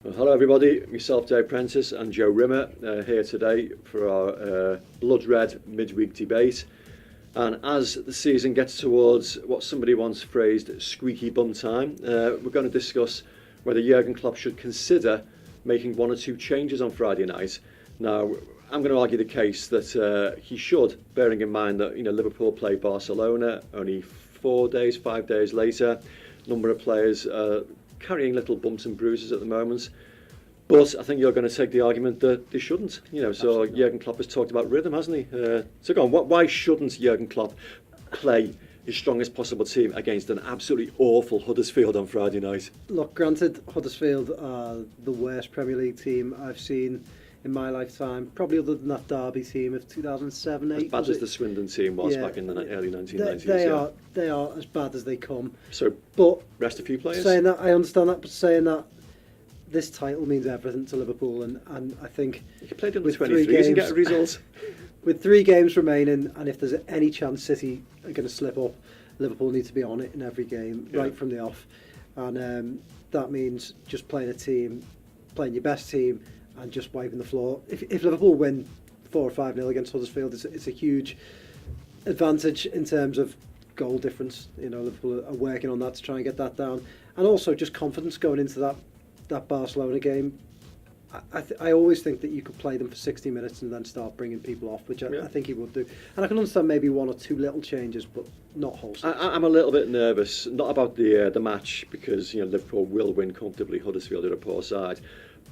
Well, hello everybody, myself Dave Prentice and Joe Rimmer here today for our blood red midweek debate. And as the season gets towards what somebody once phrased squeaky bum time, we're going to discuss whether Jurgen Klopp should consider making one or two changes on Friday night. Now, I'm going to argue the case that he should, bearing in mind that Liverpool play Barcelona only 5 days later. Number of players carrying little bumps and bruises at the moment. But I think you're going to take the argument that they shouldn't. So Jurgen Klopp has talked about rhythm, hasn't he? So go on, why shouldn't Jurgen Klopp play his strongest possible team against an absolutely awful Huddersfield on Friday night? Look, granted, Huddersfield are the worst Premier League team I've seen in my lifetime, probably other than that Derby team of 2007-8. As bad as the Swindon team was back in the early 1990s. They are as bad as they come. So, but rest a few players? Saying that, I understand that, but saying that this title means everything to Liverpool, and I think you can play it under 23s and get a result. With 3 games remaining, and if there's any chance City are going to slip up, Liverpool need to be on it in every game, right from the off. And that means just playing your best team, and just wiping the floor. If Liverpool win 4 or 5-0 against Huddersfield, it's a huge advantage in terms of goal difference. Liverpool are working on that to try and get that down, and also just confidence going into that Barcelona game. I always think that you could play them for 60 minutes and then start bringing people off, which I think he would do. And I can understand maybe 1 or 2 little changes, but not wholesale. I'm a little bit nervous, not about the match, because Liverpool will win comfortably. Huddersfield are a poor side.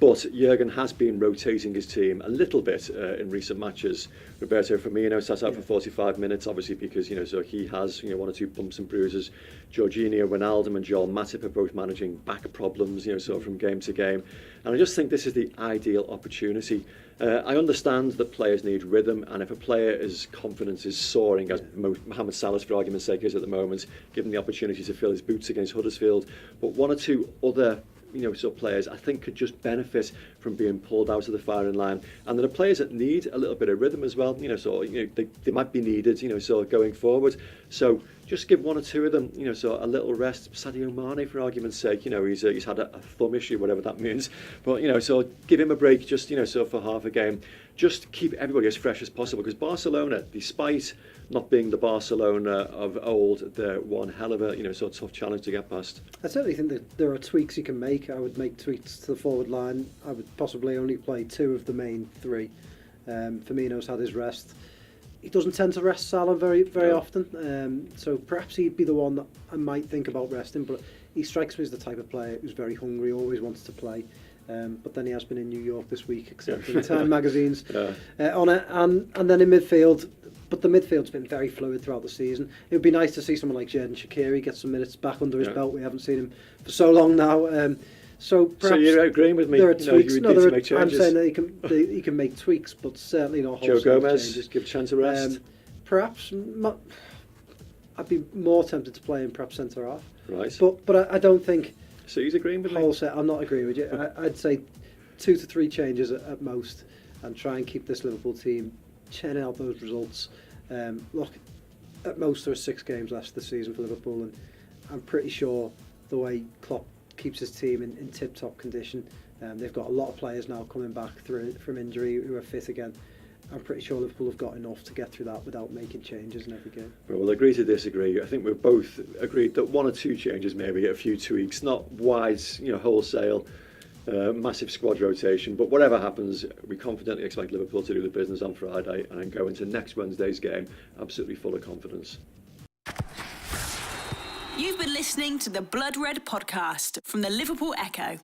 But Jurgen has been rotating his team a little bit in recent matches. Roberto Firmino sat out for 45 minutes, obviously because so he has 1 or 2 bumps and bruises. Jorginho, Wijnaldum and Joel Matip are both managing back problems, so from game to game. And I just think this is the ideal opportunity. I understand that players need rhythm, and if a player's confidence is soaring, as Mohamed Salah's for argument's sake is at the moment, given the opportunity to fill his boots against Huddersfield, but 1 or 2 other players I think could just benefit from being pulled out of the firing line. And there are players that need a little bit of rhythm as well, they might be needed, going forward. So just give 1 or 2 of them, a little rest. Sadio Mane, for argument's sake, he's had a thumb issue, whatever that means. But, so give him a break just, for half a game. Just keep everybody as fresh as possible, because Barcelona, despite not being the Barcelona of old, they're one hell of a, tough challenge to get past. I certainly think that there are tweaks you can make. I would make tweaks to the forward line. I would possibly only play 2 of the main 3. Firmino's had his rest. He doesn't tend to rest Salah very often, so perhaps he'd be the one that I might think about resting, but he strikes me as the type of player who's very hungry, always wants to play. But then he has been in New York this week, accepting Time magazine's on it, and then in midfield. But the midfield's been very fluid throughout the season. It would be nice to see someone like Xherdan Shaqiri get some minutes back under his belt. We haven't seen him for so long now. So you're agreeing with me? There are tweaks. I'm saying that he can make tweaks, but certainly not wholesale Joe Gomez, changes. give a chance of rest. Perhaps I'd be more tempted to play him perhaps centre half. Right. But I don't think. So he's agreeing with me? Wholesale. I'm not agreeing with you. I'd say 2 to 3 changes at most, and try and keep this Liverpool team churning out those results. Look, at most there are 6 games left this season for Liverpool, and I'm pretty sure the way Klopp keeps his team in tip-top condition, they've got a lot of players now coming back from injury who are fit again. I'm pretty sure Liverpool have got enough to get through that without making changes in every game. Well, we'll agree to disagree. I think we've both agreed that 1 or 2 changes, maybe a few tweaks, not wide, wholesale, massive squad rotation. But whatever happens, we confidently expect Liverpool to do the business on Friday and then go into next Wednesday's game absolutely full of confidence. You've been listening to the Blood Red podcast from the Liverpool Echo.